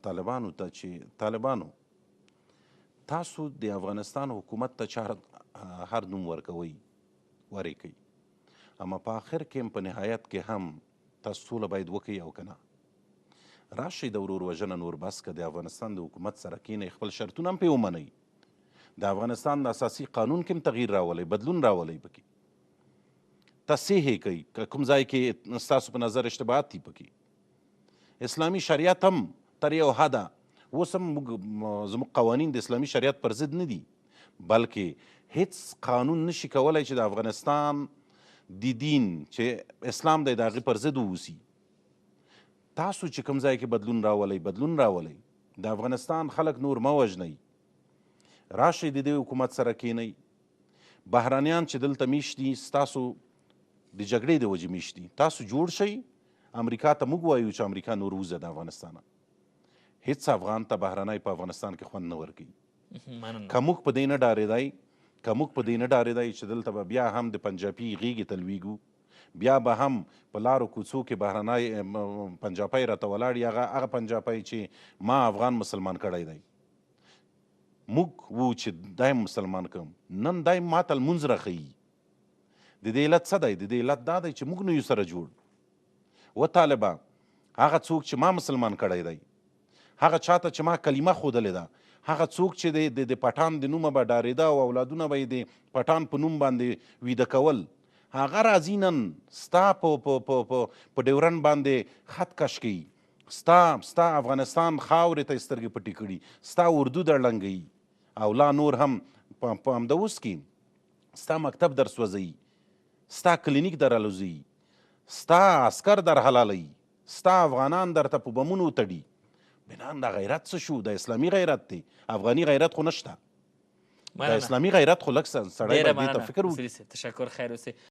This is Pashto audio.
طالبانو ته چې طالبانو تاسو د افغانستان حکومت ته هر نوم ورکوئ ورې کوي، اما په آخر کې هم په نهایت کې هم تاسو سوله باید وکړئ او که نه. راشئ د ورور وژنه نور بس که د افغانستان د حکومت سره کښېنئ، خپل شرطونه هم پرې ومنئ، د افغانستان د اساسي قانون کې هم تغییر راولئ، بدلون راولئ، پکې تصحیح یې کوئ که کوم ځای کې ستاسو په نظر اشتباهات دي پکې. اسلامي شریعت هم تر یو حده اوس هم زموږ قوانین د اسلامي شریعت پر ضد نه دي، بلکې هیڅ قانون نشي کولی چې د افغانستان د دین چې اسلام دی د هغې پر ضد واوسي. تاسو چې کوم ځای کې بدلون راولئ بدلون راولئ، د افغانستان خلک نور مه وژنئ، راشئ د دې حکومت سره کښېنئ. بهرانیان چې دلته میشت دي ستاسو د جګړې د وجې میشت دي، تاسو جوړ شئ، امریکا ته موږ وایو چې امریکا نور ووځه د افغانستانه. هیڅ افغان ته بهرنی په افغانستان کې خوند نه ورکوي. که موږ په دې نه ډارېدی چې دلته به بیا هم د پنجابي غېږې ته لویږو، بیا به هم په لارو کوڅو کې بهرنی پنجابی راته ولاړ وي، هغه پنجابی چې ما افغان مسلمان کړی دی، موږ وو چې دای مسلمان کړم، نن دای ماته لمونځ راښیي. د دې علت څه دی؟ د دې علت دا دی چې موږ نه یو سره جوړ. و طالبه هغه څوک چې ما مسلمان کړی دی، هغه چاته چې ما کلمه ښودلې ده، هغه څوک چې د پټان د نومه به ډارېده او اولادونه به یې د پټان په نوم باندې ویده کول، هغه راځي نن ستا په ډیورن باندې خط کش کوي، ستا افغانستان خاورې ته یې سترګې پټې کړي، ستا اردو درلنګوي، او لا نور هم په همده اوس کې ستا مکتب در سوځوي، ستا کلینیک در الوزوي، ستا عسکر در حلالوي، ستا افغانان درته په بمونو تړي. بنان دا غیرت څه شو؟ د اسلامي غیرت دی، افغاني غیرت خو نشته. د اسلامي غیرت خو لږ سړی باید دې ته فکر وکړي. تشکر، خیر اوسئ.